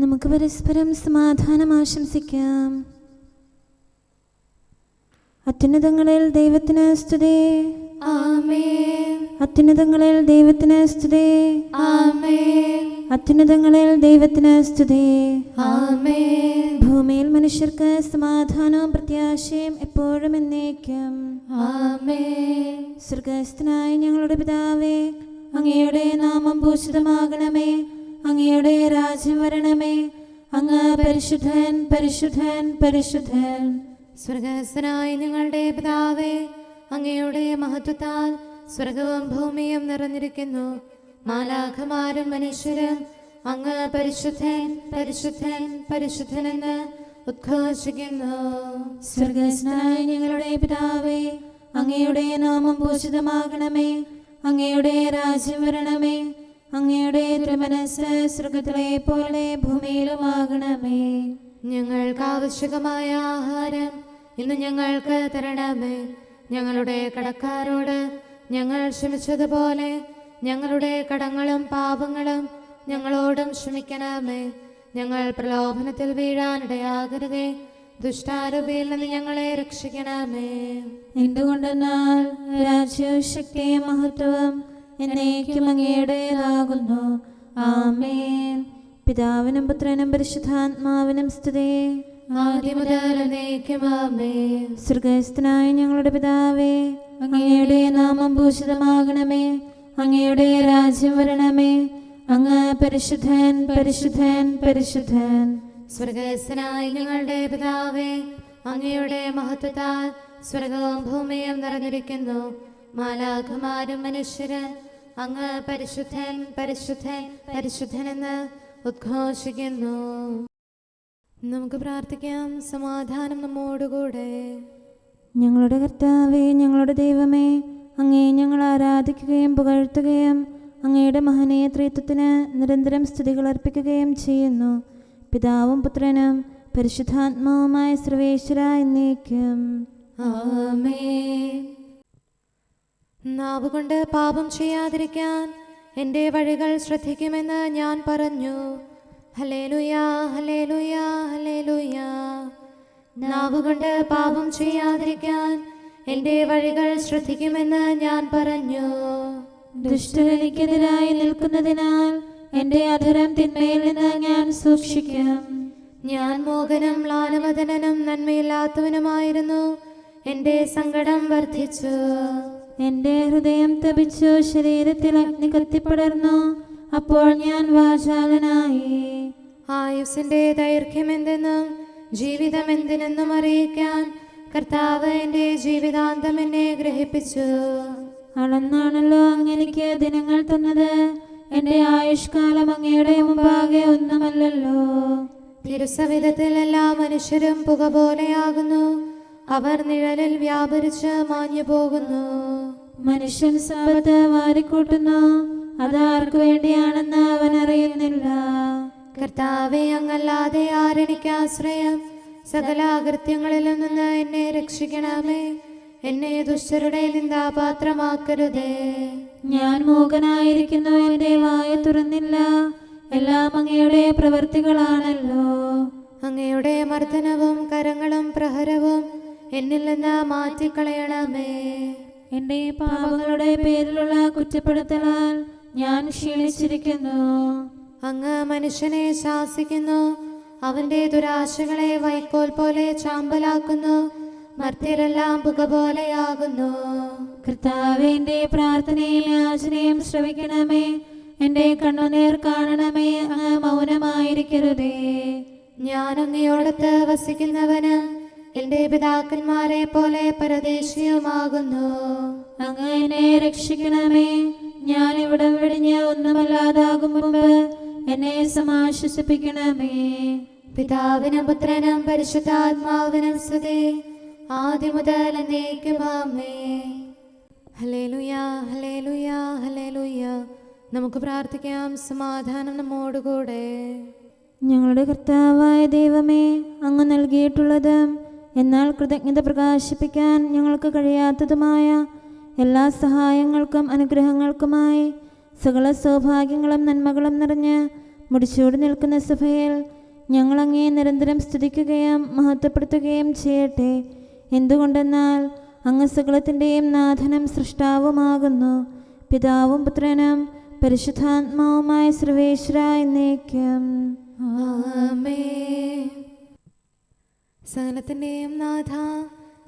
നമുക്ക് പരസ്പരം സമാധാനം ആശംസിക്കാം. അത്യുന്നതങ്ങളിൽ ദൈവത്തിന് സ്തുതി. ആമേൻ. അത്യുന്നതങ്ങളിൽ ദൈവത്തിന് സ്തുതി. ആമേൻ. അത്യുന്നതങ്ങളിൽ ദൈവത്തിന് സ്തുതി. ആമേൻ. ഭൂമിയിൽ മനുഷ്യർക്ക് സമാധാനവും പ്രത്യാശയും എപ്പോഴും എന്നേക്കും. ആമേൻ. സ്വർഗസ്ഥനായ ഞങ്ങളുടെ പിതാവേ, അങ്ങയുടെ നാമം പൂജിതമാകണമേ. അങ്ങയുടെ രാജ്യം വരണമേ. അങ്ങ് പരിശുദ്ധൻ, പരിശുദ്ധൻ, പരിശുദ്ധൻ. സ്വർഗസ്ഥനായ ഞങ്ങളുടെ പിതാവേ, അങ്ങയുടെ മഹത്വത്താൽ സ്വർഗവും ഭൂമിയും നിറഞ്ഞിരിക്കുന്നു. മാലാഖമാരും മനുഷ്യരും അങ്ങ് പരിശുദ്ധൻ, പരിശുദ്ധൻ, പരിശുദ്ധനെന്ന് ഉദ്ഘോഷിക്കുന്നു. സ്വർഗസ്ഥനായ ഞങ്ങളുടെ പിതാവേ, അങ്ങയുടെ നാമം പൂജിതമാകണമേ. അങ്ങയുടെ രാജ്യം വരണമേ. അങ്ങയുടെ തിരുമനസ്സ് സ്വർഗത്തിലെ പോലെ ഭൂമിയിലുമാകണമേ. ഞങ്ങൾക്ക് ആവശ്യകമായ ആഹാരം ഇന്ന് ഞങ്ങൾക്ക് തരണമേ. ഞങ്ങളുടെ കടക്കാരോട് ഞങ്ങൾ ക്ഷമിച്ചതുപോലെ ഞങ്ങളുടെ കടങ്ങളും പാപങ്ങളും ഞങ്ങളോടും ക്ഷമിക്കണമേ. ഞങ്ങൾ പ്രലോഭനത്തിൽ വീഴാനിടയാകരുതേ. ദുഷ്ടാരൂപിയിൽ നിന്ന് ഞങ്ങളെ രക്ഷിക്കണമേ. എന്തുകൊണ്ടെന്നാൽ രാജ്യവും ശക്തിയും മഹത്വവും എന്നേക്കും അങ്ങയുടേതാകുന്നു. ആമേൻ. പിതാവിനും പുത്രനും പരിശുദ്ധാത്മാവിനും സ്തുതി. ആദ്യം മുതൽ എന്നേക്കും ആമേൻ. സ്വർഗസ്ഥനായ ഞങ്ങളുടെ പിതാവേ, അങ്ങയുടെ നാമം പൂജിതമാകണമേ. അങ്ങയുടെ രാജ്യം വരണമേ. അങ്ങ് പരിശുദ്ധൻ, പരിശുദ്ധൻ, പരിശുദ്ധൻ. സ്വർഗസ്ഥനായ ഞങ്ങളുടെ പിതാവേ, അങ്ങയുടെ മഹത്വത്താൽ സ്വർഗവും ഭൂമിയും നിറഞ്ഞിരിക്കുന്നു. മാലാഖമാരും മനുഷ്യരും അങ്ങ് പരിശുദ്ധൻ, പരിശുദ്ധൻ, പരിശുദ്ധനെന്ന് ഉദ്ഘോഷിക്കുന്നു. നമുക്ക് പ്രാർത്ഥിക്കാം. സമാധാനം നമ്മോടുകൂടെ. ഞങ്ങളുടെ കർത്താവേ, ഞങ്ങളുടെ ദൈവമേ, അങ്ങേ ഞങ്ങൾ ആരാധിക്കുകയും പുകഴ്ത്തുകയും അങ്ങയുടെ മഹനീയ ത്രിത്വത്തിന് നിരന്തരം സ്തുതികൾ അർപ്പിക്കുകയും ചെയ്യുന്നു. പിതാവും പുത്രനും പരിശുദ്ധാത്മാവുമായ സർവേശ്വര എന്നേക്കും. ആമേൻ. നാവുകൊണ്ട് പാപം ചെയ്യാതിരിക്കാൻ എൻ്റെ വഴികൾ ശ്രദ്ധിക്കുമെന്ന് ഞാൻ പറഞ്ഞു. ഹല്ലേലൂയാ, ഹല്ലേലൂയാ, ഹല്ലേലൂയാ. നാവുകൊണ്ട് പാപം ചെയ്യാതിരിക്കാൻ എൻ്റെ വഴികൾ ശ്രദ്ധിക്കുമെന്ന് ഞാൻ പറഞ്ഞു. ദുഷ്ടനെനിക്കെതിരായി നിൽക്കുന്നതിനാൽ എൻ്റെ അധരം തിന്മയിൽ നിന്ന് ഞാൻ സൂക്ഷിക്കും. ഞാൻ മോഹനം മ്ലാനവദനനും നന്മയില്ലാത്തവനുമായിരുന്നു. എൻ്റെ സങ്കടം വർദ്ധിച്ചു. എൻ്റെ ഹൃദയം തപിച്ചു, ശരീരത്തിൽ അഗ്നി കത്തിപ്പടർന്നു. അപ്പോൾ ഞാൻ വാചാലനായി. ആയുസ്സിൻ്റെ ദൈർഘ്യം എന്തെന്നും ജീവിതം എന്തിനെന്നും അറിയിക്കാൻ കർത്താവ് എൻ്റെ ജീവിതാന്തം എന്നെ ഗ്രഹിപ്പിച്ചു. അളന്നാണല്ലോ അങ്ങെനിക്ക് ദിനങ്ങൾ തന്നത്. എൻ്റെ ആയുഷ്കാലം അങ്ങയുടെ മുമ്പാകെ ഒന്നുമല്ലല്ലോ. തിരുസവിധത്തിൽ എല്ലാ മനുഷ്യരും പുക പോലെയാകുന്നു. അവർ നിഴലിൽ വ്യാപരിച്ച് മാഞ്ഞു പോകുന്നു. മനുഷ്യൻ സമ്പത്ത് വാരിക്കൂട്ടുന്നു. അതാർക്കു വേണ്ടിയാണെന്ന് അവൻ അറിയുന്നില്ല. കർത്താവേ, അങ്ങല്ലാതെ ആരെനിക്ക് ആശ്രയം? സകല അകൃത്യങ്ങളിലും നിന്ന് എന്നെ രക്ഷിക്കണമേ. എന്നെ ദുഷ്ടരുടെ നിന്ദാപാത്രമാക്കരുതേ. ഞാൻ മൂകനായിരിക്കുന്നു, എൻ്റെ വായ തുറന്നില്ല. എല്ലാം അങ്ങയുടെ പ്രവൃത്തികളാണല്ലോ. അങ്ങയുടെ മർദ്ദനവും കരങ്ങളും പ്രഹരവും എന്നിൽ നിന്ന് മാറ്റിക്കളയണമേ. എൻ്റെ പാപങ്ങളുടെ പേരിലുള്ള കുറ്റപ്പെടുത്തലാൽ ഞാൻ ക്ഷീണിച്ചിരിക്കുന്നു. അങ്ങ് മനുഷ്യനെ ശാസിക്കുന്നു. അവന്റെ ദുരാശകളെ വൈക്കോൽ പോലെ ചാമ്പലാക്കുന്നു. മർത്യരെല്ലാം പുക പോലെയാകുന്നു. കർത്താവേ, എൻ്റെ പ്രാർത്ഥനയും യാചനയും ശ്രവിക്കണമേ. എൻ്റെ കണ്ണുനീർ കാണണമേ. അങ്ങ് മൗനമായിരിക്കരുതേ. ഞാൻ അങ്ങയോടത്ത് വസിക്കുന്നവന് എൻ്റെ പിതാക്കന്മാരെ പോലെ പരദേശിയുമാകുന്നു. അങ്ങ് എന്നെ രക്ഷിക്കണമേ. ഞാൻ ഇവിടം വെടിഞ്ഞ് ഒന്നുമല്ലാതാകും മുമ്പ് എന്നെ സമാശ്വസിപ്പിക്കണമേ. പിതാവിനും പുത്രനും പരിശുദ്ധാത്മാവിനും സ്തുതി. ആദ്യം മുതൽ എന്നേക്കും ആമേൻ. ഹല്ലേലൂയാ, ഹല്ലേലൂയാ, ഹല്ലേലൂയാ. നമുക്ക് പ്രാർത്ഥിക്കാം. സമാധാനം നമ്മോടുകൂടെ. ഞങ്ങളുടെ കർത്താവായ ദൈവമേ, അങ്ങ് നൽകിയിട്ടുള്ളതും എന്നാൽ കൃതജ്ഞത പ്രകാശിപ്പിക്കാൻ ഞങ്ങൾക്ക് കഴിയാത്തതുമായ എല്ലാ സഹായങ്ങൾക്കും അനുഗ്രഹങ്ങൾക്കുമായി സകല സൗഭാഗ്യങ്ങളും നന്മകളും നിറഞ്ഞ് മുടിച്ചൂടി നിൽക്കുന്ന സഭയിൽ ഞങ്ങൾ അങ്ങേ നിരന്തരം സ്തുതിക്കുകയും മഹത്വപ്പെടുത്തുകയും ചെയ്യട്ടെ. എന്തുകൊണ്ടെന്നാൽ അങ്ങ് സകലത്തിൻ്റെയും നാഥനും സൃഷ്ടാവുമാകുന്നു. പിതാവും പുത്രനും പരിശുദ്ധാത്മാവുമായ സർവേശ്വര എന്നേക്കും ആമേൻ. സകലത്തിന്റെയും നാഥ,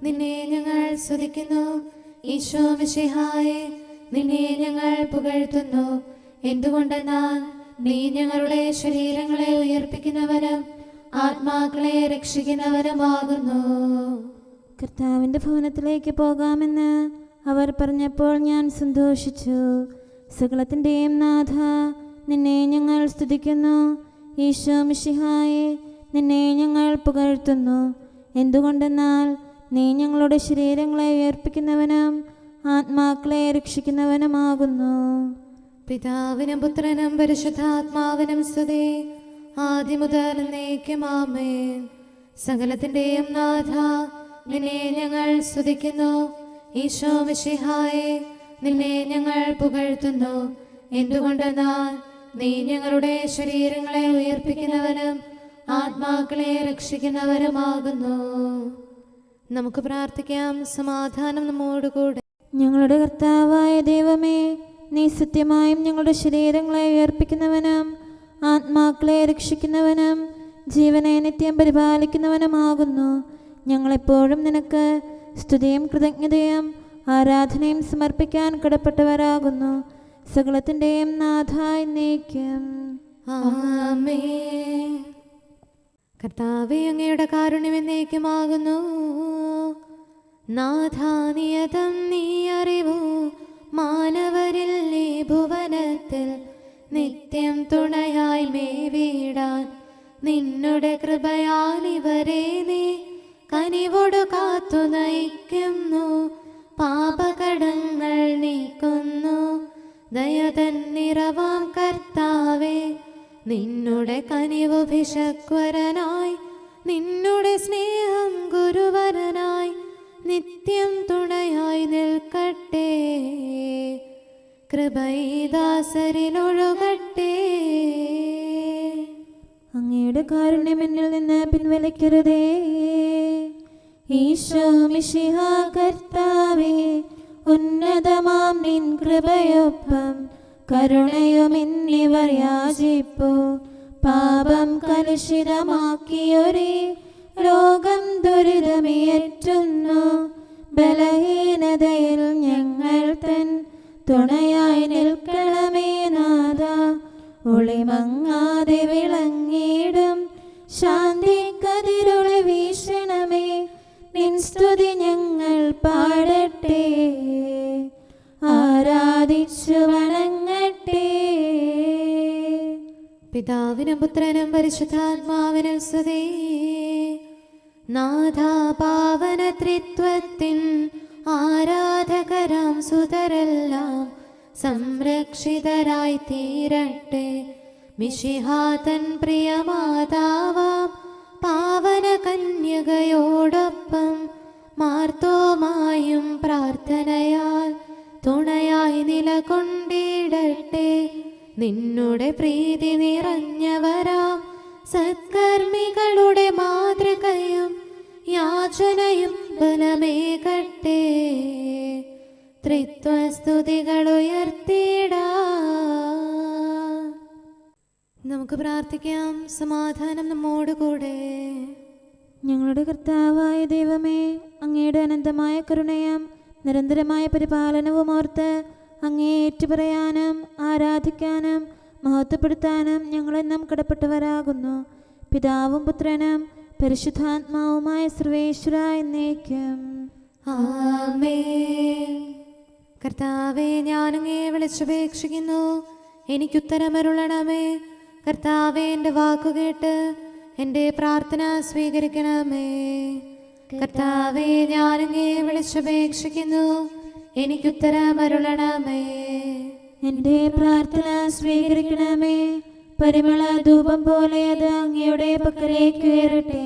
നിന്നെ ഞങ്ങൾ സ്തുതിക്കുന്നു. ഈശോ മിശിഹായേ, നിന്നെ ഞങ്ങൾ പുകഴ്ത്തുന്നു. എന്തുകൊണ്ടെന്നാൽ നീ ഞങ്ങളുടെ ശരീരങ്ങളെ ഉയർപ്പിക്കുന്നവനും ആത്മാക്കളെ രക്ഷിക്കുന്നവനുമാകുന്നു. കർത്താവിൻ്റെ ഭവനത്തിലേക്ക് പോകാമെന്ന് അവർ പറഞ്ഞപ്പോൾ ഞാൻ സന്തോഷിച്ചു. സകലത്തിൻ്റെയും നാഥ, നിന്നെ ഞങ്ങൾ സ്തുതിക്കുന്നു. ഈശോ മിശിഹായേ, നിന്നെ ഞങ്ങൾ പുകഴ്ത്തുന്നു. എന്തുകൊണ്ടെന്നാൽ നീ ഞങ്ങളുടെ ശരീരങ്ങളെ ഉയർപ്പിക്കുന്നവനും ആത്മാക്കളെ രക്ഷിക്കുന്നവനുമാകുന്നു. പിതാവിനും പുത്രനും പരിശുദ്ധാത്മാവിനും സ്തുതി, ആദ്യം മുതൽ എന്നേക്കും ആമേൻ. സകലത്തിന്റെയും നാഥ, നിന്നെ ഞങ്ങൾ സ്തുതിക്കുന്നു. ഈശോ മിശിഹായേ, നിന്നെ ഞങ്ങൾ പുകഴ്ത്തുന്നു. എന്തുകൊണ്ടെന്നാൽ നീ ഞങ്ങളുടെ ശരീരങ്ങളെ ഉയർപ്പിക്കുന്നവനും ആത്മാക്കളെ രക്ഷിക്കുന്നവരുമാകുന്നു. നമുക്ക് പ്രാർത്ഥിക്കാം. സമാധാനം നമ്മോടുകൂടെ. ഞങ്ങളുടെ കർത്താവായ ദൈവമേ, നീ സത്യമായും ഞങ്ങളുടെ ശരീരങ്ങളെ ഉയർപ്പിക്കുന്നവനും ആത്മാക്കളെ രക്ഷിക്കുന്നവനും ജീവനെ നിത്യം പരിപാലിക്കുന്നവനുമാകുന്നു. ഞങ്ങളെപ്പോഴും നിനക്ക് സ്തുതിയും കൃതജ്ഞതയും ആരാധനയും സമർപ്പിക്കാൻ കടപ്പെട്ടവരാകുന്നു. സകലത്തിൻ്റെയും നാഥ എന്നേക്കും ആമേൻ. കർത്താവേ, അങ്ങയുടെ കാരുണ്യം എന്നേക്കുമാകുന്നു. നാഥാനിയതം നീ അറിവൂ, മാനവരിൽ നീ ഭുവനത്തിൽ നിത്യം തുണയായി മേവിടാൻ നിന്നുടെ കൃപയാൽ ഇവരെ നീ കനിവോടു കാത്തു നയിക്കുന്നു. പാപകടങ്ങൾ നീക്കുന്നു ദയതൻ നിറവാം കർത്താവേ, നിന്നുടെ കനിവു ഭിഷക്വരനായി, നിന്നുടെ സ്നേഹം ഗുരുവരനായി നിത്യം തുണയായി നിൽക്കട്ടെ. കൃപൈദാസരിലൊഴുകട്ടെ. അങ്ങയുടെ കാരുണ്യം എന്നിൽ നിന്ന് പിൻവലിക്കരുതേ. ഈശോ മിശിഹാ കർത്താവേ, ഉന്നതമാം നിൻ കൃപയൊപ്പം കരുണയും എന്നിവർ യാചിപ്പൂ. പാപം കലുഷിതമാക്കിയൊരേ ലോകം ദുരിതമേറ്റുന്നു. ബലഹീനതയിൽ ഞങ്ങൾ തൻ തുണയായി നിൽക്കണമേ നാഥ. ഒളിമങ്ങാതെ വിളങ്ങിടും ശാന്തി കതിരൊളി വീശണമേ. നിൻ സ്തുതി ഞങ്ങൾ പാടട്ടെ, ആരാധിച്ചു വണങ്ങട്ടെ. പിതാവിനും പുത്രനും പരിശുദ്ധാത്മാവിനും സ്തുതി. നാഥാ, പാവന ത്രിത്വത്തിൻ ആരാധകരാം സുതരെല്ലാം സംരക്ഷിതരായി തീരട്ടെ. മിശിഹാതൻ പ്രിയമാതാവാം പാവന കന്യകയോടൊപ്പം മാർത്തോമായും പ്രാർത്ഥനയാൽ തുണയായി നിലകൊണ്ടിടട്ടെ. നിന്നുടെ പ്രീതി നിറഞ്ഞവരാം സത്കർമ്മികളുടെ മാതൃകയും യാചനയും ബലമേകട്ടെ. ത്രിത്വസ്തുതികൾ ഉയർത്തിടാം. നമുക്ക് പ്രാർത്ഥിക്കാം. സമാധാനം നമ്മോടുകൂടെ. ഞങ്ങളുടെ കർത്താവായ ദൈവമേ, അങ്ങയുടെ അനന്തമായ കരുണയും നിരന്തരമായ പരിപാലനവും ഓർത്ത് അങ്ങയെ ഏറ്റുപറയാനും ആരാധിക്കാനും മഹത്വപ്പെടുത്താനും ഞങ്ങളെന്നും കടപ്പെട്ടവരാകുന്നു. പിതാവും പുത്രനും പരിശുദ്ധാത്മാവുമായ സർവേശ്വര എന്നേക്കും ആമേൻ. കർത്താവേ, ഞാനങ്ങയെ വിളിച്ചപേക്ഷിക്കുന്നു, എനിക്കുത്തരമരുളണമേ. കർത്താവേ, എൻ്റെ വാക്കുകേട്ട് എൻ്റെ പ്രാർത്ഥന സ്വീകരിക്കണമേ. കർത്താവേ, ഞാനങ്ങയെ വിളിച്ചപേക്ഷിക്കുന്നു, എനിക്കുത്തരമരുളണമേ. എൻ്റെ പ്രാർത്ഥന സ്വീകരിക്കണമേ. പരിമള ധൂപം പോലെ അത് അങ്ങയുടെ പക്കലേക്ക് ഉയരട്ടെ.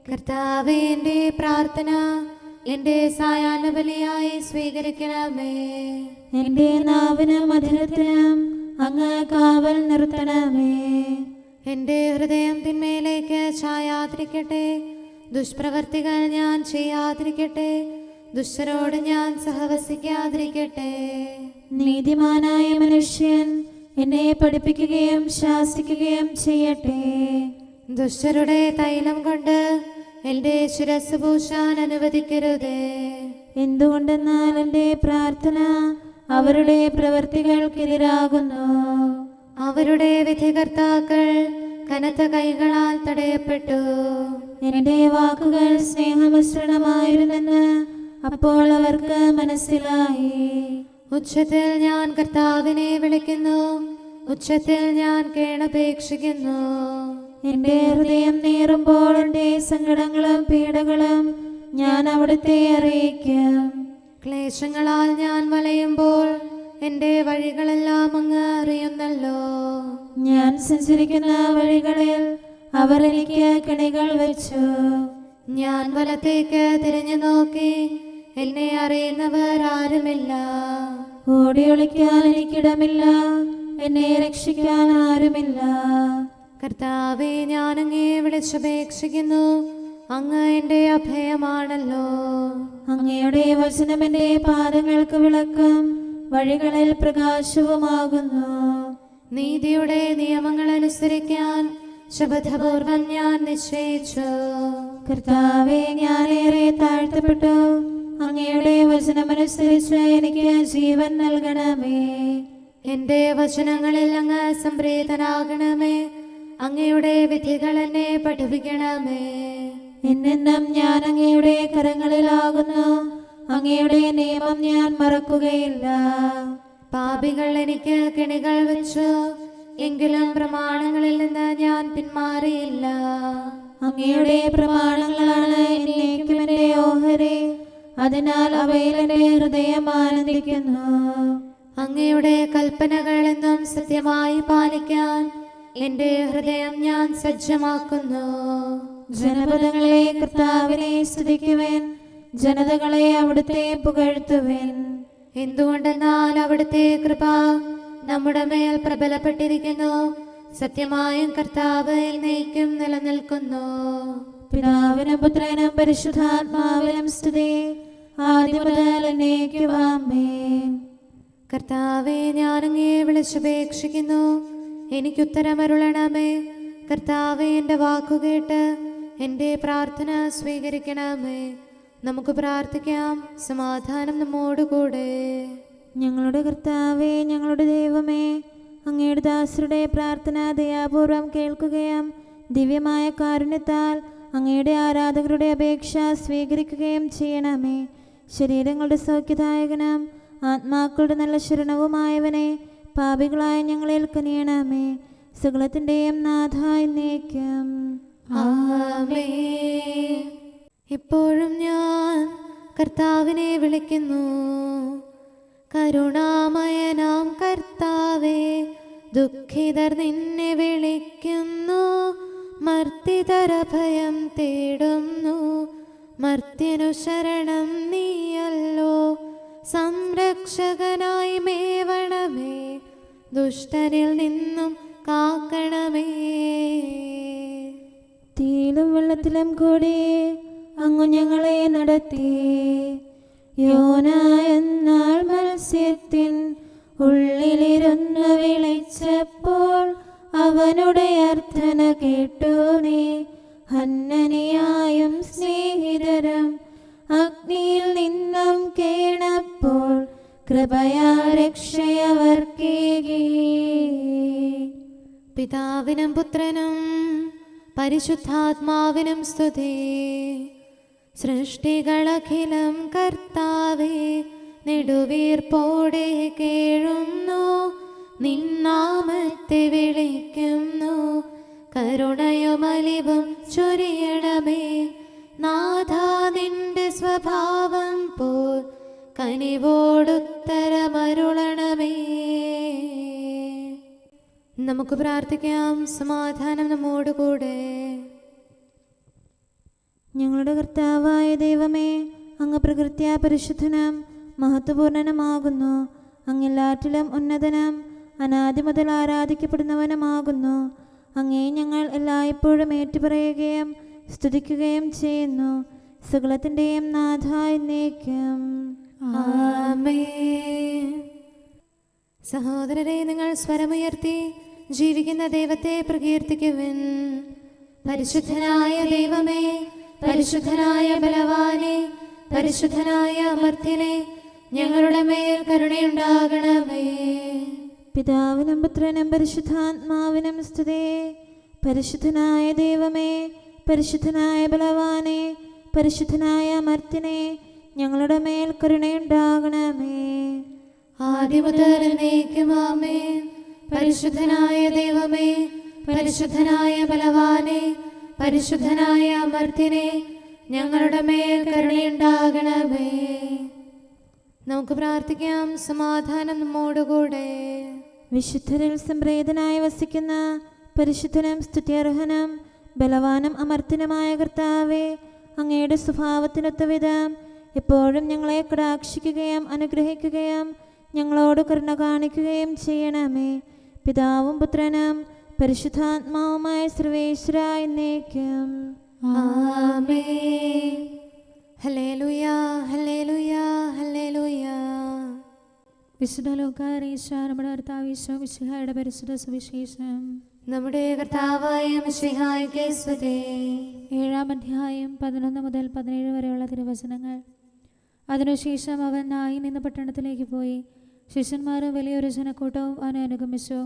കർത്താവേ, എൻ്റെ പ്രാർത്ഥന എൻ്റെ സായാഹ്ന ബലിയായി സ്വീകരിക്കണമേ. എൻ്റെ നാവിനും മധുരത്തിനും അങ്ങ് കാവൽ നിർത്തണമേ. എൻ്റെ ഹൃദയം തിന്മയിലേക്ക് ചായാതിരിക്കട്ടെ. ദുഷ്പ്രവർത്തികൾ ഞാൻ ചെയ്യാതിരിക്കട്ടെ. ദുഷ്ടരോട് ഞാൻ സഹവസിക്കാതിരിക്കട്ടെ. നീതിമാനായ മനുഷ്യൻ എന്നെ പഠിപ്പിക്കുകയും ശാസിക്കുകയും ചെയ്യട്ടെ. ദുഷ്ടരുടെ തൈലം കൊണ്ട് എൻ്റെ ശിരസ് പൂശാൻ അനുവദിക്കരുതേ. എന്തുകൊണ്ടെന്നാൽ എൻ്റെ പ്രാർത്ഥന അവരുടെ പ്രവൃത്തികൾക്കെതിരാകുന്നു. അവരുടെ വിധികർത്താക്കൾ കനത്ത കൈകളാൽ തടയപ്പെട്ടു. എൻ്റെ വാക്കുകൾ സ്നേഹമിശ്രണമായിരുന്നെന്ന് അപ്പോൾ അവർക്ക് മനസ്സിലായി. ഉച്ചത്തിൽ ഞാൻ കർത്താവിനെ വിളിക്കുന്നു. ഉച്ചത്തിൽ ഞാൻ കേണപേക്ഷിക്കുന്നു. എൻ്റെ ഹൃദയം നീറുമ്പോൾ എൻ്റെ സങ്കടങ്ങളും പീഡകളും ഞാൻ അവിടുത്തെ അറിയിക്കും. ക്ലേശങ്ങളാൽ ഞാൻ വലയുമ്പോൾ എൻ്റെ വഴികളെല്ലാം അങ്ങ് അറിയുന്നല്ലോ. ഞാൻ സഞ്ചരിക്കുന്ന വഴികളിൽ അവർ എനിക്ക് കെണികൾ വെച്ചു. ഞാൻ വലത്തേക്ക് തിരിഞ്ഞു നോക്കി, എന്നെ അറിയുന്നവർ ആരുമില്ല. ഓടി ഒളിക്കാൻ എനിക്കിടമില്ല, എന്നെ രക്ഷിക്കാൻ ആരുമില്ല. കർത്താവേ, ഞാൻ അങ്ങേ വിളിച്ചപേക്ഷിക്കുന്നു. അങ്ങ് എൻ്റെ അഭയമാണല്ലോ. അങ്ങയുടെ വചനം എൻ്റെ പാദങ്ങൾക്ക് വിളക്കും വഴികളിൽ പ്രകാശവുമാകുന്നു. നീതിയുടെ നിയമങ്ങൾ അനുസരിക്കാൻ ശപഥപൂർവം ഞാൻ നിശ്ചയിച്ചു. കർത്താവേ, ഞാനേറെ താഴ്ത്തപ്പെട്ടു. അങ്ങയുടെ വചനമനുസരിച്ച് എനിക്ക് ജീവൻ നൽകണമേ. എൻ്റെ വചനങ്ങളിൽ അങ്ങ് സംപ്രീതനാകണമേ. അങ്ങയുടെ വിധികൾ എന്നെ പഠിപ്പിക്കണമേ. എന്നെന്നും ഞാൻ അങ്ങയുടെ കരങ്ങളിലാകുന്നു. അങ്ങയുടെ നിയമം ഞാൻ മറക്കുകയില്ല. പാപികൾ എനിക്ക് കെണികൾ വെച്ചു, എങ്കിലും പ്രമാണങ്ങളിൽ നിന്ന് ഞാൻ പിന്മാറിയില്ല. അങ്ങയുടെ പ്രമാണങ്ങളാണ് എന്നേക്കും എൻ്റെ ഓഹരി. അതിനാൽ അവയിൽ എൻ്റെ ഹൃദയം ആനന്ദിക്കുന്നു. അങ്ങയുടെ കൽപ്പനകൾ എന്നും സത്യമായി പാലിക്കാൻ എൻ്റെ ഹൃദയം ഞാൻ സജ്ജമാക്കുന്നു. ജനപദങ്ങളെ കർത്താവിനെ സ്തുതിക്കുവേൻ. ജനതകളെ അവിടുത്തെ പുകഴ്ത്തുവേൻ. എന്തുകൊണ്ടെന്നാൽ അവിടുത്തെ കൃപ നമ്മുടെ മേൽ പ്രബലപ്പെട്ടിരിക്കുന്നു. സത്യമായും കർത്താവ് എന്നേക്കും നിലനിൽക്കുന്നു. പിതാവിനും പുത്രനും പരിശുദ്ധാത്മാവിനും സ്തുതി, ആദ്യം മുതൽ എന്നേക്കും ആമേൻ. കർത്താവേ, ഞാൻ അങ്ങേ വിളിച്ചപേക്ഷിക്കുന്നു. എനിക്കുത്തരമരുളണമേ. കർത്താവേ, എൻ്റെ വാക്കുകേട്ട് എൻ്റെ പ്രാർത്ഥന സ്വീകരിക്കണമേ. നമുക്ക് പ്രാർത്ഥിക്കാം. സമാധാനം നമ്മോടുകൂടെ. ഞങ്ങളുടെ കർത്താവേ, ഞങ്ങളുടെ ദൈവമേ, അങ്ങയുടെ ദാസരുടെ പ്രാർത്ഥന ദയാപൂർവം കേൾക്കുകയും ദിവ്യമായ കാരുണ്യത്താൽ അങ്ങയുടെ ആരാധകരുടെ അപേക്ഷ സ്വീകരിക്കുകയും ചെയ്യണമേ. ശരീരങ്ങളുടെ സൗഖ്യദായകനും ആത്മാക്കളുടെ നല്ല ശരണവുമായവനെ, പാപികളായ ഞങ്ങളിൽ കനിയണമേ. സകലത്തിൻ്റെയും നാഥ എന്നേക്കും ആമേൻ. ഇപ്പോഴും ഞാൻ കർത്താവിനെ വിളിക്കുന്നു. കരുണാമയനാം കർത്താവേ, ദുഃഖിതർ നിന്നെ വിളിക്കുന്നു. മർത്തിതരഭയം തേടുന്നു. മർത്യനു ശരണം നീയല്ലോ. സംരക്ഷകനായി മേവണമേ. ദുഷ്ടനിൽ നിന്നും കാക്കണമേ. തീയിലും വെള്ളത്തിലും കൂടി അങ്ങു ഞങ്ങളെ നടത്തി. യോന എന്നാൾ മത്സ്യത്തിൻ ഉള്ളിലിരുന്ന് വിളിച്ചപ്പോൾ അവനുടെ അർത്ഥന കേട്ടു നീ. ഹന്നനിയായും സ്നേഹിതരും അഗ്നിയിൽ നിന്നും കേണപ്പോൾ കൃപയാ രക്ഷയവർക്കേകി. പിതാവിനും പുത്രനും പരിശുദ്ധാത്മാവിനും സ്തുതി. സൃഷ്ടികളഖിലം കർത്താവേ, നെടുവീർപ്പോടെ കേഴുന്നു. നിന്നാമത്തെ വിളിക്കുന്നു. കരുണയുമലിവും ചൊരിയണമേ. നാഥാ, നിന്റെ സ്വഭാവം പോൽ കനിവോടുത്തരമരുളണമേ. നമുക്ക് പ്രാർത്ഥിക്കാം. സമാധാനം നമ്മോടുകൂടെ. ഞങ്ങളുടെ കർത്താവായ ദൈവമേ, അങ്ങ് പ്രകൃത്യാ പരിശുദ്ധനും മഹത്വപൂർണനുമാകുന്നു. അങ്ങെല്ലാറ്റിലും ഉന്നതനും അനാദി മുതൽ ആരാധിക്കപ്പെടുന്നവനുമാകുന്നു. അങ്ങേ ഞങ്ങൾ എല്ലായ്പ്പോഴും ഏറ്റുപറയുകയും സ്തുതിക്കുകയും ചെയ്യുന്നു. സകലത്തിൻ്റെയും നാഥ എന്നേക്കും. ആമേൻ. സഹോദരരെ, നിങ്ങൾ സ്വരമുയർത്തി ജീവിക്കുന്ന ദൈവത്തെ പ്രകീർത്തിക്കുവിൻ. പരിശുദ്ധനായ ദൈവമേ, പരിശുദ്ധനായ ബലവാനെ, പരിശുദ്ധനായ അമർത്യനെ, ഞങ്ങളുടെ മേൽ കരുണയുണ്ടാകണമേ. പിതാവിനും പുത്രനും പരിശുദ്ധാത്മാവിനും സ്തുതി. പരിശുദ്ധനായ ദൈവമേ, പരിശുദ്ധനായ ബലവാനെ, പരിശുദ്ധനായ അമർത്യനെ, ഞങ്ങളുടെ മേൽ കരുണയുണ്ടാകണമേ. ആദിമുതൽ എന്നേക്കും ആമേൻ. പരിശുദ്ധനായ ദൈവമേ, പരിശുദ്ധനായ ബലവാനെ, പരിശുദ്ധനായ അമർത്യനെ, ഞങ്ങളുടെ മേൽ കരുണയുണ്ടാകണമേ. നമുക്ക് പ്രാർത്ഥിക്കാം. സമാധാനം നമ്മോടുകൂടെ. വിശുദ്ധരിൽ സംപ്രീതനായി വസിക്കുന്ന പരിശുദ്ധനും സ്തുത്യർഹനും ബലവാനും അമർത്യനുമായ കർത്താവേ, അങ്ങയുടെ സ്വഭാവത്തിനൊത്ത വിധം എപ്പോഴും ഞങ്ങളെ കടാക്ഷിക്കുകയും അനുഗ്രഹിക്കുകയും ഞങ്ങളോട് കരുണ കാണിക്കുകയും ചെയ്യണമേ. പിതാവും പുത്രനും പരിശുദ്ധാത്മാവുമായ സർവേശ്വര എന്നേക്കും. ആമേൻ. ഹല്ലേലൂയ, ഹല്ലേലൂയ, ഹല്ലേലൂയ. വിശുദ്ധ ലൂക്കാ നമ്മുടെ കർത്താവ് ഈശോ മിശിഹായുടെ പരിശുദ്ധ സുവിശേഷം. നമ്മുടെ കർത്താവായ മിശിഹായ്ക്ക് സ്തുതി. 7-ാം അധ്യായം 11 മുതൽ 17 വരെയുള്ള തിരുവചനങ്ങൾ. അതിനുശേഷം അവൻ നായിൻ എന്ന പട്ടണത്തിലേക്ക് പോയി. ശിഷ്യന്മാരും വലിയൊരു ജനക്കൂട്ടവും അവനെ അനുഗമിച്ചു.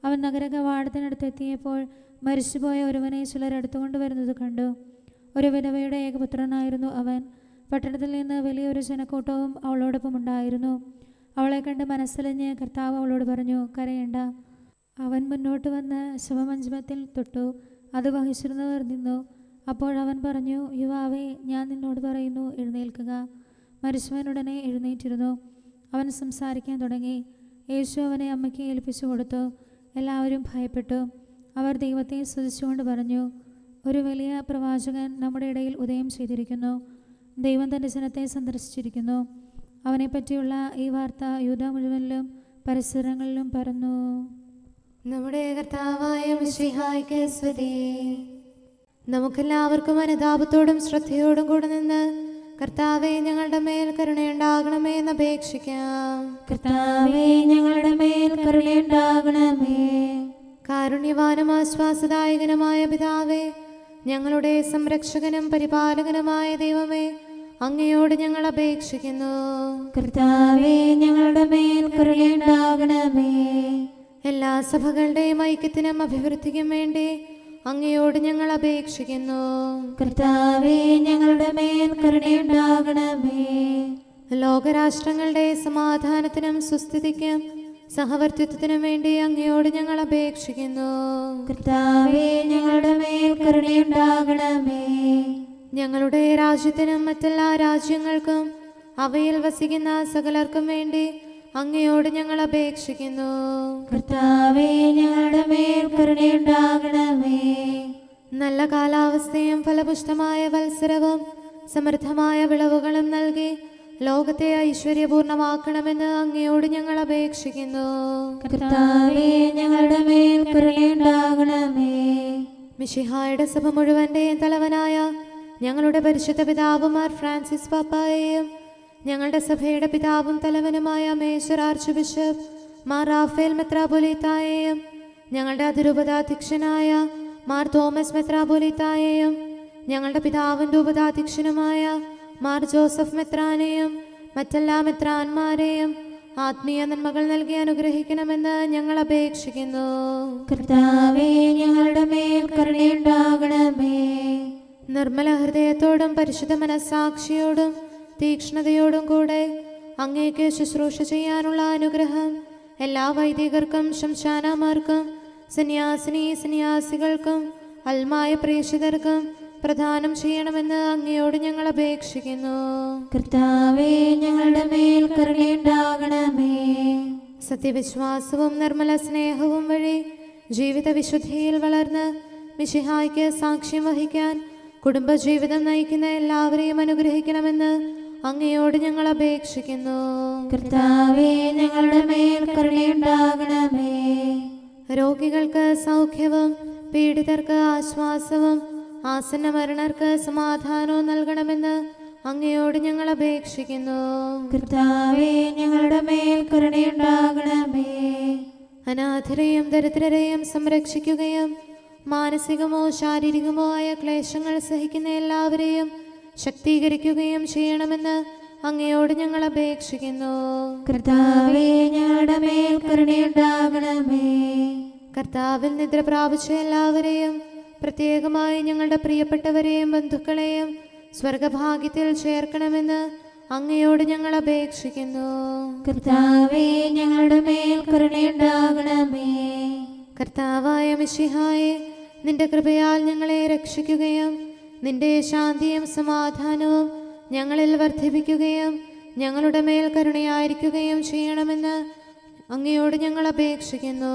അവൻ നഗര കവാടത്തിനടുത്തെത്തിയപ്പോൾ മരിച്ചുപോയ ഒരുവനെ ചിലർ എടുത്തുകൊണ്ടുവരുന്നത് കണ്ടു. ഒരു വിധവയുടെ ഏകപുത്രനായിരുന്നു അവൻ. പട്ടണത്തിൽ നിന്ന് വലിയൊരു ജനക്കൂട്ടവും അവളോടൊപ്പം ഉണ്ടായിരുന്നു. അവളെ കണ്ട് മനസ്സലിഞ്ഞ് കർത്താവ് അവളോട് പറഞ്ഞു, കരയേണ്ട. അവൻ മുന്നോട്ട് വന്ന് ശവമഞ്ചമത്തിൽ തൊട്ടു. അത് വഹിച്ചിരുന്നവർ നിന്നു. അപ്പോഴവൻ പറഞ്ഞു, യുവാവേ, ഞാൻ നിന്നോട് പറയുന്നു, എഴുന്നേൽക്കുക. മരിച്ചവനുടനെ എഴുന്നേറ്റിരുന്നു. അവൻ സംസാരിക്കാൻ തുടങ്ങി. യേശു അവനെ അമ്മയ്ക്ക് ഏൽപ്പിച്ചു കൊടുത്തു. എല്ലാവരും ഭയപ്പെട്ടു. അവർ ദൈവത്തെ സ്തുതിച്ചുകൊണ്ട് പറഞ്ഞു, ഒരു വലിയ പ്രവാചകൻ നമ്മുടെ ഇടയിൽ ഉദയം ചെയ്തിരിക്കുന്നു. ദൈവം തൻ്റെ ജനത്തെ സന്ദർശിച്ചിരിക്കുന്നു. അവനെപ്പറ്റിയുള്ള ഈ വാർത്ത യൂദ മുഴുവനിലും പരിസരങ്ങളിലും പരന്നു. നമ്മുടെ കർത്താവായ മിശിഹായ്ക്ക് സ്തുതി. നമുക്കെല്ലാവർക്കും അനുതാപത്തോടും ശ്രദ്ധയോടും കൂടെ നിന്ന് കർത്താവേ, ഞങ്ങളുടെ മേൽ കരുണയുണ്ടാകണമേ എന്ന് അപേക്ഷിക്കാം. കർത്താവേ, ഞങ്ങളുടെ മേൽ കരുണയുണ്ടാകണമേ. കാരുണ്യവാനും ആശ്വാസദായകനുമായ പിതാവേ, ഞങ്ങളുടെ സംരക്ഷകനും പരിപാലകനുമായ ദൈവമേ, അങ്ങയോട് ഞങ്ങൾ അപേക്ഷിക്കുന്നു. കർത്താവേ, ഞങ്ങളുടെ മേൽ കരുണയുണ്ടാകണമേ. എല്ലാ സഭകളുടെയും ഐക്യത്തിനും അഭിവൃദ്ധിക്കും വേണ്ടി അങ്ങയോട് ഞങ്ങൾ അപേക്ഷിക്കുന്നു. കർത്താവേ, ഞങ്ങളുടെ മേൽ കരുണയുണ്ടാകണമേ. ലോകരാഷ്ട്രങ്ങളുടെ സമാധാനത്തിനും സുസ്ഥിതിക്കും സഹവർത്തിത്വത്തിനും വേണ്ടി അങ്ങയോട് ഞങ്ങൾ അപേക്ഷിക്കുന്നു. കർത്താവേ, ഞങ്ങളുടെ മേൽ കരുണയുണ്ടാകണമേ. ഞങ്ങളുടെ രാജ്യത്തിനും മറ്റെല്ലാ രാജ്യങ്ങൾക്കും അവയിൽ വസിക്കുന്ന സകലർക്കും വേണ്ടി അങ്ങയോട് ഞങ്ങൾ അപേക്ഷിക്കുന്നു. കർത്താവേ, ഞങ്ങളുടെ മേൽ കരുണയുണ്ടാകണമേ. നല്ല കാലാവസ്ഥയും ഫലപുഷ്ടമായ വത്സരവും സമൃദ്ധമായ വിളവുകളും നൽകി ലോകത്തെ ഐശ്വര്യപൂർണമാക്കണമെന്ന് അങ്ങയോട് ഞങ്ങൾ അപേക്ഷിക്കുന്നു. കർത്താവേ, ഞങ്ങളുടെ മേൽ കരുണയുണ്ടാകണമേ. മിശിഹായുടെ സഭ മുഴുവൻ്റെയും തലവനായ ഞങ്ങളുടെ പരിശുദ്ധ പിതാവ് മാർ ഫ്രാൻസിസ് പാപ്പായെയും ഞങ്ങളുടെ സഭയുടെ പിതാവും തലവനുമായ major archbishop Mar Raphael മെത്രാപൊലീത്തായെയും ഞങ്ങളുടെ അതിരൂപതാധ്യക്ഷനായ മാർ തോമസ് മെത്രാപൊലീത്തായെയും ഞങ്ങളുടെ പിതാവിൻ്റെ ഉപതാധ്യക്ഷനുമായ മാർ ജോസഫ് മെത്രാനെയും മറ്റെല്ലാ മെത്രാന്മാരെയും ആത്മീയ നന്മകൾ നൽകി അനുഗ്രഹിക്കണമെന്ന് ഞങ്ങൾ അപേക്ഷിക്കുന്നു. കർത്താവേ, ഞങ്ങളുടെ മേൽ കരുണയുണ്ടാകണമേ. നിർമ്മല ഹൃദയത്തോടും പരിശുദ്ധ മനസ്സാക്ഷിയോടും തീക്ഷ്ണതയോടും കൂടെ അങ്ങേക്ക് ശുശ്രൂഷ ചെയ്യാനുള്ള അനുഗ്രഹം എല്ലാ വൈദികർക്കും ശംശാനമാർക്കും സന്യാസിനികൾക്കും അൽമായ പ്രേക്ഷിതർക്കും പ്രദാനം ചെയ്യണമെന്ന് അങ്ങയോട് ഞങ്ങൾ അപേക്ഷിക്കുന്നു. കർത്താവേ, ഞങ്ങളുടെ മേൽ കരുണയുണ്ടാകണമേ. സത്യവിശ്വാസവും നിർമ്മല സ്നേഹവും വഴി ജീവിത വിശുദ്ധിയിൽ വളർന്ന് മിശിഹായ്ക്ക് സാക്ഷ്യം വഹിക്കാൻ കുടുംബജീവിതം നയിക്കുന്ന എല്ലാവരെയും അനുഗ്രഹിക്കണമെന്ന് അങ്ങയോട് ഞങ്ങൾ അപേക്ഷിക്കുന്നു. കർത്താവേ, ഞങ്ങളുടെ മേൽ കരുണയുണ്ടാകണമേ. രോഗികൾക്ക് സൗഖ്യവും പീഡിതർക്ക് ആശ്വാസവും ആസന്ന മരണർക്ക് സമാധാനവും നൽകണമെന്ന് അങ്ങയോട് ഞങ്ങൾ അപേക്ഷിക്കുന്നു. കർത്താവേ, ഞങ്ങളുടെ മേൽ കരുണയുണ്ടാകണമേ. അനാഥരെയും ദരിദ്രരെയും സംരക്ഷിക്കുകയും മാനസികമോ ശാരീരികമോ ആയ ക്ലേശങ്ങൾ സഹിക്കുന്ന എല്ലാവരെയും ശക്തീകരിക്കുകയും ചെയ്യണമെന്ന് അങ്ങയോട് ഞങ്ങൾ അപേക്ഷിക്കുന്നു. കർത്താവേ, ഞങ്ങളുടെ മേൽ കരുണയുണ്ടാകണമേ. കർത്താവിൽ നിദ്ര പ്രാപിച്ച എല്ലാവരെയും പ്രത്യേകമായി ഞങ്ങളുടെ പ്രിയപ്പെട്ടവരെയും ബന്ധുക്കളെയും സ്വർഗഭാഗ്യത്തിൽ ചേർക്കണമെന്ന് അങ്ങയോട് ഞങ്ങൾ അപേക്ഷിക്കുന്നു. കർത്താവേ, ഞങ്ങളുടെ മേൽ കരുണയുണ്ടാകണമേ. കർത്താവായ മിശിഹായെ, നിന്റെ കൃപയാൽ ഞങ്ങളെ രക്ഷിക്കുകയും നിന്റെ ശാന്തിയും സമാധാനവും ഞങ്ങളിൽ വർദ്ധിപ്പിക്കുകയും ഞങ്ങളുടെ മേൽ കരുണയായിരിക്കുകയും ചെയ്യണമെന്ന് അങ്ങയോട് ഞങ്ങൾ അപേക്ഷിക്കുന്നു.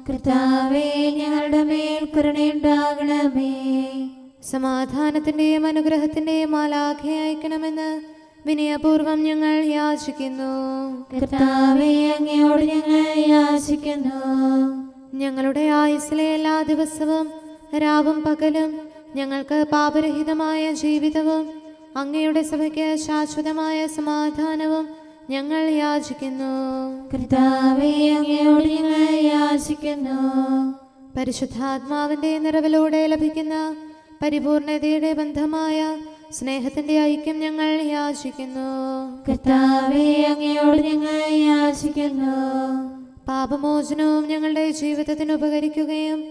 കർത്താവേ, ഞങ്ങളുടെ മേൽ കരുണയുണ്ടാകണമേ. സമാധാനത്തിന്റെയും അനുഗ്രഹത്തിന്റെയും മാലാഖയെ അയക്കണമെന്ന് വിനയപൂർവം ഞങ്ങൾ യാചിക്കുന്നു. കർത്താവേ, അങ്ങയോട് ഞങ്ങൾ യാചിക്കുന്നു. ഞങ്ങളുടെ ആയുസ്സിലെ എല്ലാ ദിവസവും രാവും പകലും ഞങ്ങൾക്ക് പാപരഹിതമായ ജീവിതവും അങ്ങയുടെ സഭയ്ക്ക് ശാശ്വതമായ സമാധാനവും ഞങ്ങൾ യാചിക്കുന്നു. കർത്താവേ, അങ്ങയോട് ഞങ്ങൾ യാചിക്കുന്നു. പരിശുദ്ധാത്മാവിന്റെ നിറവിലൂടെ ലഭിക്കുന്ന പരിപൂർണതയുടെ ബന്ധമായ സ്നേഹത്തിന്റെ ഐക്യം ഞങ്ങൾ യാചിക്കുന്നു. കർത്താവേ, അങ്ങയോട് ഞങ്ങൾ യാചിക്കുന്നു. പാപമോചനവും ഞങ്ങളുടെ ജീവിതത്തിന് ഉപകരിക്കുകയും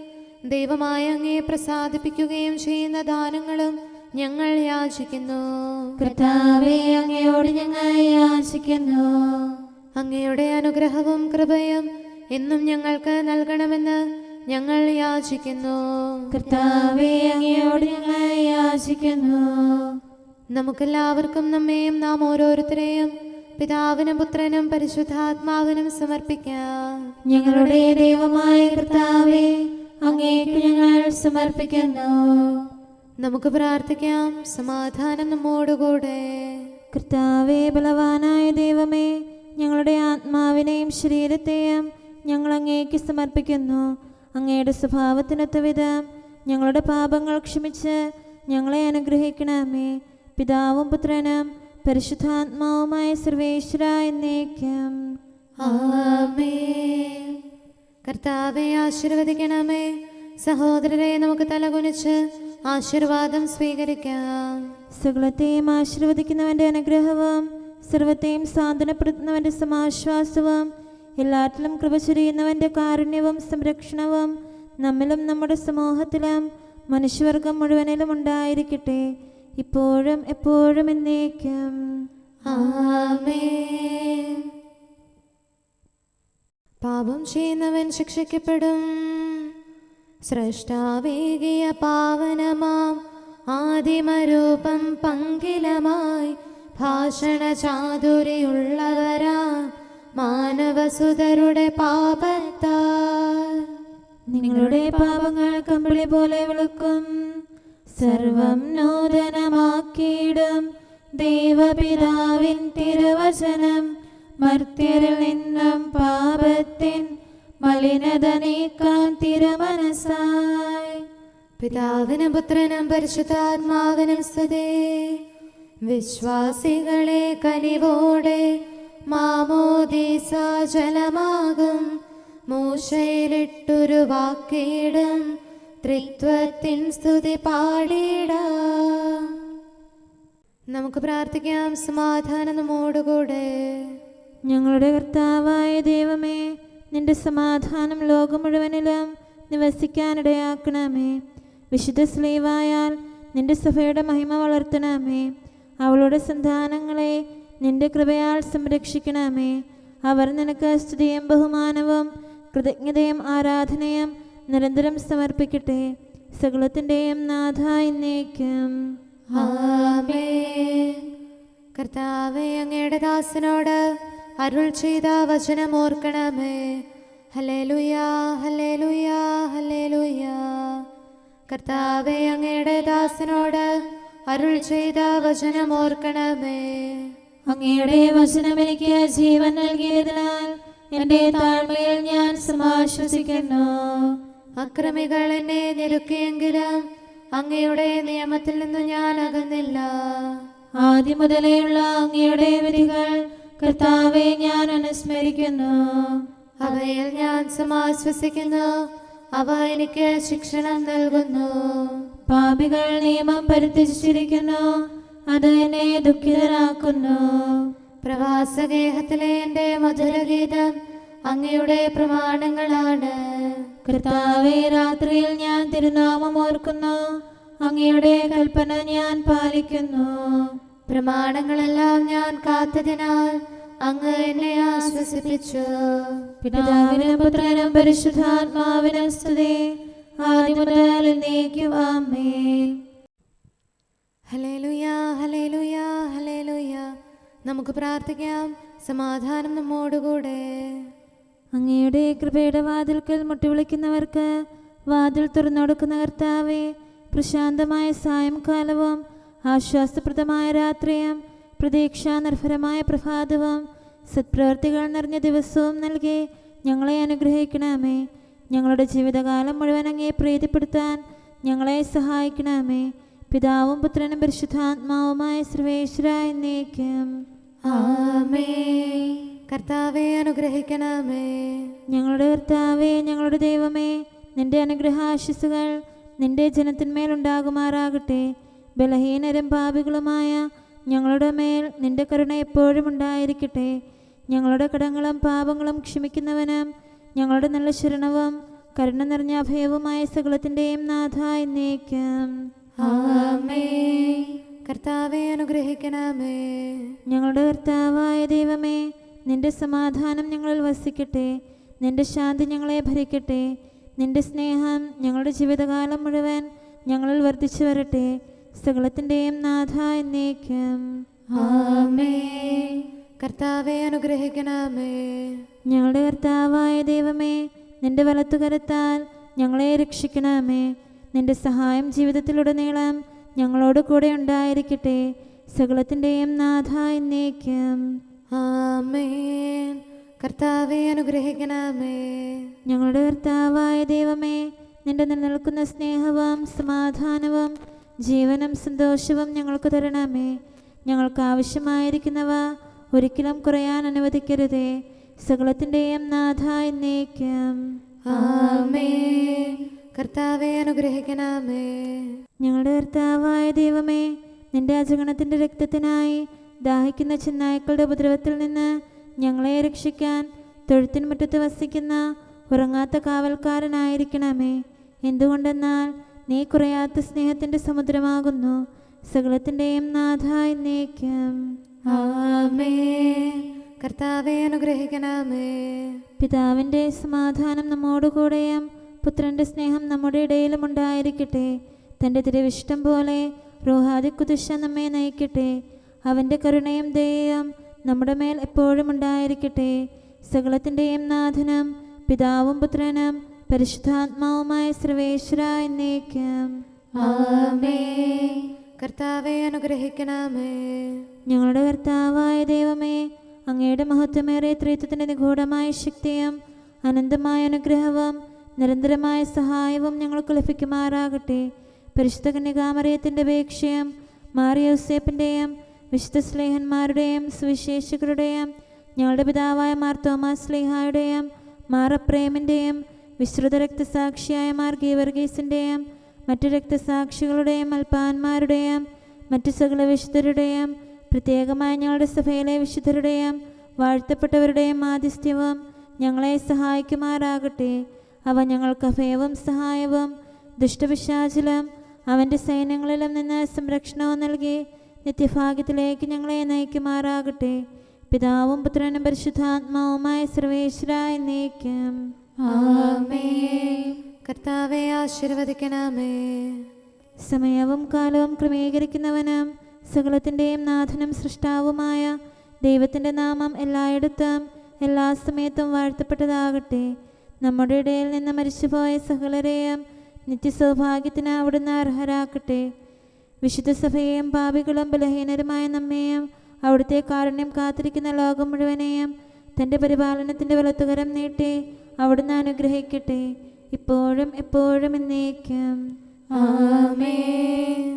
ദൈവമായ അങ്ങയെ പ്രസാദിപ്പിക്കുകയും ചെയ്യുന്ന ദാനങ്ങളും ഞങ്ങൾ യാചിക്കുന്നു. കർത്താവേ, അങ്ങയോട് ഞങ്ങൾ യാചിക്കുന്നു. അങ്ങയുടെ അനുഗ്രഹവും കൃപയും എന്നും ഞങ്ങൾക്ക് നൽകണമെന്ന് ഞങ്ങൾ യാചിക്കുന്നു. കർത്താവേ, അങ്ങയോട് ഞങ്ങൾ യാചിക്കുന്നു. നമുക്കെല്ലാവർക്കും നമ്മെയും നാം ഓരോരുത്തരെയും പിതാവിനും പുത്രനും പരിശുദ്ധാത്മാവിനും സമർപ്പിക്കാം. ഞങ്ങളുടെ ദൈവമായ കർത്താവേ, അങ്ങേക്ക് ഞങ്ങൾ സമർപ്പിക്കുന്നു. നമുക്ക് പ്രാർത്ഥിക്കാം. സമാധാനം നമ്മോടുകൂടെ. കർത്താവേ, ബലവാനായ ദൈവമേ, ഞങ്ങളുടെ ആത്മാവിനെയും ശരീരത്തെയും ഞങ്ങൾ അങ്ങേക്ക് സമർപ്പിക്കുന്നു. അങ്ങയുടെ സ്വഭാവത്തിനൊത്ത വിധം ഞങ്ങളുടെ പാപങ്ങൾ ക്ഷമിച്ച് ഞങ്ങളെ അനുഗ്രഹിക്കണമേ. പിതാവും പുത്രനും പരിശുദ്ധാത്മാവുമായ സർവേശ്വര എന്നേക്കും. ആമേൻ. കർത്താവെ ആശീർവദിക്കണമേ. സഹോദരരെ, നമുക്ക് തലകുനിച്ച് ആശീർവാദം സ്വീകരിക്കാം. സകലത്തെയും ആശീർവദിക്കുന്നവന്റെ അനുഗ്രഹവും സർവത്തെയും സാന്ത്വനപ്പെടുത്തുന്നവന്റെ സമാശ്വാസവും എല്ലാറ്റിലും കൃപ ചൊരിയുന്നവന്റെ കാരുണ്യവും സംരക്ഷണവും നമ്മിലും നമ്മുടെ സമൂഹത്തിലും മനുഷ്യവർഗം മുഴുവനിലും ഉണ്ടായിരിക്കട്ടെ, ഇപ്പോഴും എപ്പോഴും എന്നേക്കും. ആമേൻ. പാപം ചെയ്യുന്നവൻ ശിക്ഷിക്കപ്പെടും. സ്രഷ്ടാവേകിയ പാവനമാം ആദിമരൂപം പങ്കിലമായി ഭാഷണ ചാതുരിയുള്ളവരാ മാനവസുതരുടെ പാപത്താൽ നിങ്ങളുടെ പാപങ്ങൾ കമ്പിളി പോലെ വെളുക്കും. സർവം നൂതനമാക്കിയിടും ദൈവപിതാവിൻ തിരുവചനം മർത്യരിൽ നിന്നും പാപത്തിൻ മലിനത നീക്കാൻ തിരുമനസായി. പിതാവിനും പുത്രനും പരിശുദ്ധാത്മാവിനും സ്തുതി. വിശ്വാസികളെ കനിവോടെ മാമോദീസ ജലമാകും മൂശയിലിട്ടൊരു വാക്കിയിടും ത്രിത്വത്തിൻ സ്തുതി പാടിടാം. നമുക്ക് പ്രാർത്ഥിക്കാം. സമാധാനം നമ്മോടുകൂടെ. ഞങ്ങളുടെ കർത്താവായ ദൈവമേ, നിന്റെ സമാധാനം ലോകം മുഴുവനിലും നിവസിക്കാനിടയാക്കണമേ. വിശുദ്ധ സ്ലീവായാൽ നിന്റെ സഭയുടെ മഹിമ വളർത്തണമേ. അവളുടെ സന്താനങ്ങളെ നിന്റെ കൃപയാൽ സംരക്ഷിക്കണമേ. അവർ നിനക്ക് സ്തുതിയും ബഹുമാനവും കൃതജ്ഞതയും ആരാധനയും നിരന്തരം സമർപ്പിക്കട്ടെ, സകലത്തിൻ്റെയും നാഥ എന്നേക്കും. ആമേൻ. കർത്താവേ, അങ്ങയുടെ ദാസനോട് അരുൾ ചെയ്ത വചനം ഓർക്കണമേ. ഹല്ലേലൂയാ, ഹല്ലേലൂയാ, ഹല്ലേലൂയാ. കർത്താവേ, അങ്ങയുടെ ദാസനോട് അരുൾ ചെയ്ത വചനമോർക്കണമേ. അങ്ങയുടെ വചനം എനിക്ക് ജീവൻ നൽകിയതിനാൽ എന്റെ താഴ്മയിൽ ഞാൻ സമാശ്വസിക്കുന്നു. അക്രമികൾ എന്നെ ഞെരുക്കിയെങ്കിലും അങ്ങയുടെ നിയമത്തിൽ നിന്ന് ഞാൻ അകന്നില്ല. ആദ്യം മുതലേയുള്ള അങ്ങയുടെ വിധികൾ കർത്താവെ ഞാൻ അനുസ്മരിക്കുന്നു. അവയിൽ ഞാൻ സമാശ്വസിക്കുന്നു, അവ എനിക്ക് ശിക്ഷണം നൽകുന്നു. പാപികൾ നിയമം പരിത്യജിച്ചിരിക്കുന്നു, അത് എന്നെ ദുഃഖിതനാക്കുന്നു. പ്രവാസഗേഹത്തിലെ എന്റെ മധുരഗീതം അങ്ങയുടെ പ്രമാണങ്ങളാണ്. കർത്താവെ, രാത്രിയിൽ ഞാൻ തിരുനാമം ഓർക്കുന്നു, അങ്ങയുടെ കൽപ്പന ഞാൻ പാലിക്കുന്നു. പ്രമാണങ്ങളെല്ലാം ഞാൻ കാത്തതിനാൽ അങ്ങ് എന്നെ ആശ്വസിപ്പിച്ചു. പിതാവിനും പുത്രനും പരിശുദ്ധാത്മാവിനും സ്തുതി, ആദ്യം മുതൽ എന്നേക്കും ആമേൻ. ഹല്ലേലൂയ, ഹല്ലേലൂയ, ഹല്ലേലൂയ. നമുക്ക് പ്രാർത്ഥിക്കാം. സമാധാനം നമ്മോടുകൂടെ. അങ്ങയുടെ കൃപയുടെ വാതിൽക്കൽ മുട്ടിവിളിക്കുന്നവർക്ക് വാതിൽ തുറന്നുകൊടുക്കുന്ന കർത്താവേ, പ്രശാന്തമായ സായംകാലവും ആശ്വാസപ്രദമായ രാത്രിയും പ്രതീക്ഷാനിർഭരമായ പ്രഭാതവും സത്പ്രവർത്തികൾ നിറഞ്ഞ ദിവസവും നൽകി ഞങ്ങളെ അനുഗ്രഹിക്കണമേ. ഞങ്ങളുടെ ജീവിതകാലം മുഴുവൻ അങ്ങയെ പ്രീതിപ്പെടുത്താൻ ഞങ്ങളെ സഹായിക്കണമേ. പിതാവും പുത്രനും പരിശുദ്ധാത്മാവുമായ സർവേശ്വരായ എന്നേക്കും ആമേൻ. കർത്താവെ അനുഗ്രഹിക്കണമേ. ഞങ്ങളുടെ കർത്താവേ, ഞങ്ങളുടെ ദൈവമേ, നിന്റെ അനുഗ്രഹാശിസുകൾ നിന്റെ ജനത്തിന്മേലുണ്ടാകുമാറാകട്ടെ. ബലഹീനരും പാപികളുമായ ഞങ്ങളുടെ മേൽ നിന്റെ കരുണ എപ്പോഴും ഉണ്ടായിരിക്കട്ടെ. ഞങ്ങളുടെ കടങ്ങളും പാപങ്ങളും ക്ഷമിക്കുന്നവനും ഞങ്ങളുടെ നല്ല ശരണവും കരുണ നിറഞ്ഞ അഭയവുമായ സകലത്തിൻ്റെയും നാഥ എന്നേക്കും ആമേൻ. കർത്താവെ അനുഗ്രഹിക്കണമേ. ഞങ്ങളുടെ കർത്താവായ ദൈവമേ, നിന്റെ സമാധാനം ഞങ്ങളിൽ വസിക്കട്ടെ. നിന്റെ ശാന്തി ഞങ്ങളെ ഭരിക്കട്ടെ. നിന്റെ സ്നേഹം ഞങ്ങളുടെ ജീവിതകാലം മുഴുവൻ ഞങ്ങളിൽ വർദ്ധിച്ചു വരട്ടെ. സകലത്തിൻ്റെയും നാഥ എന്നേക്കും ആമേൻ. കർത്താവെ അനുഗ്രഹിക്കണമേ. ഞങ്ങളുടെ കർത്താവായ ദൈവമേ, നിന്റെ വലത്തുകരത്താൽ ഞങ്ങളെ രക്ഷിക്കണമേ. നിന്റെ സഹായം ജീവിതത്തിലുടനീളം ഞങ്ങളോട് കൂടെ ഉണ്ടായിരിക്കട്ടെ. സകലത്തിൻ്റെയും നാഥ എന്നേക്കും ആമേൻ. കർത്താവെ അനുഗ്രഹിക്കണമേ. ഞങ്ങളുടെ കർത്താവായ ദൈവമേ, നിന്റെ നിലനിൽക്കുന്ന സ്നേഹവും സമാധാനവും ജീവനും സന്തോഷവും ഞങ്ങൾക്ക് തരണമേ. ഞങ്ങൾക്ക് ആവശ്യമായിരിക്കുന്നവ ഒരിക്കലും കുറയാൻ അനുവദിക്കരുതേ. സകലത്തിൻ്റെയും നാഥ എന്നേക്കും ആമേൻ. കർത്താവെ അനുഗ്രഹിക്കണമേ. ഞങ്ങളുടെ കർത്താവായ ദൈവമേ, നിന്റെ അജഗണത്തിൻ്റെ രക്തത്തിനായി ദാഹിക്കുന്ന ചെന്നായ്ക്കളുടെ ഉപദ്രവത്തിൽ നിന്ന് ഞങ്ങളെ രക്ഷിക്കാൻ തൊഴുത്തിൻ മുറ്റത്ത് വസിക്കുന്ന ഉറങ്ങാത്ത കാവൽക്കാരനായിരിക്കണമേ. എന്തുകൊണ്ടെന്നാൽ നീ കുറയാത്ത സ്നേഹത്തിൻ്റെ സമുദ്രമാകുന്നു. സകലത്തിൻ്റെയും നാഥ എന്നേക്കും ആമേൻ. കർത്താവെ അനുഗ്രഹിക്കണമേ. പിതാവിൻ്റെ സമാധാനം നമ്മോടുകൂടെയും പുത്രൻ്റെ സ്നേഹം നമ്മുടെ ഇടയിലും ഉണ്ടായിരിക്കട്ടെ. തൻ്റെ തിരുവിഷ്ടം പോലെ റൂഹാദി കുദുശ നമ്മെ നയിക്കട്ടെ. അവൻ്റെ കരുണയും ദയയും നമ്മുടെ മേൽ എപ്പോഴും ഉണ്ടായിരിക്കട്ടെ. സകലത്തിൻ്റെയും നാഥനും പിതാവും പുത്രനും പരിശുദ്ധാത്മാവുമായ സർവേശ്വര എന്നേക്കും ആമേൻ. കർത്താവെ അനുഗ്രഹിക്കണമേ. ഞങ്ങളുടെ കർത്താവായ ദൈവമേ, അങ്ങയുടെ മഹത്വമേറിയ ത്രിത്വത്തിൻ്റെ നിഗൂഢമായ ശക്തിയും അനന്തമായ അനുഗ്രഹവും നിരന്തരമായ സഹായവും ഞങ്ങൾക്ക് ലഭിക്കുമാറാകട്ടെ. പരിശുദ്ധ കന്യകാമറിയത്തിൻ്റെ അപേക്ഷയും മാറിയോസേപ്പിൻ്റെയും വിശുദ്ധ സ്ലേഹന്മാരുടെയും സുവിശേഷകരുടെയും ഞങ്ങളുടെ പിതാവായ മാർ തോമാസ് സ്ലീഹായുടെയും മാർ അപ്രേമിൻ്റെയും വിശ്രുത രക്തസാക്ഷിയായ മാർ ഗീവർഗീസിൻ്റെയും മറ്റു രക്തസാക്ഷികളുടെയും അൽപ്പാന്മാരുടെയും മറ്റു സകല വിശുദ്ധരുടെയും പ്രത്യേകമായി ഞങ്ങളുടെ സഭയിലെ വിശുദ്ധരുടെയും വാഴ്ത്തപ്പെട്ടവരുടെയും മാധ്യസ്ഥ്യവും ഞങ്ങളെ സഹായിക്കുമാറാകട്ടെ. അവ ഞങ്ങൾക്ക് അഭയവും സഹായവും ദുഷ്ടപിശാചിലും അവൻ്റെ സൈന്യങ്ങളിലും നിന്ന് സംരക്ഷണവും നൽകി നിത്യഭാഗ്യത്തിലേക്ക് ഞങ്ങളെ നയിക്കുമാറാകട്ടെ. പിതാവും പുത്രനും പരിശുദ്ധാത്മാവുമായ സർവേശ്വര എന്നേക്കും ആമേൻ. കർത്താവെ ആശീർവദിക്കണമേ. സമയവും കാലവും ക്രമീകരിക്കുന്നവനും സകലത്തിൻ്റെയും നാഥനും സൃഷ്ടാവുമായ ദൈവത്തിൻ്റെ നാമം എല്ലായിടത്തും എല്ലാ സമയത്തും വാഴ്ത്തപ്പെട്ടതാകട്ടെ. നമ്മുടെ ഇടയിൽ നിന്ന് മരിച്ചുപോയ സകലരെയും നിത്യസൗഭാഗ്യത്തിന് അവിടുന്ന് അർഹരാക്കട്ടെ. വിശുദ്ധ സഭയെയും പാപികളും ബലഹീനരുമായ നമ്മെയും അവിടുത്തെ കാരുണ്യം കാത്തിരിക്കുന്ന ലോകം മുഴുവനെയും തൻ്റെ പരിപാലനത്തിൻ്റെ വലത്തുകരം നീട്ടി അവിടുന്ന് അനുഗ്രഹിക്കട്ടെ, ഇപ്പോഴും എപ്പോഴും എന്നേക്കും. ആമേൻ.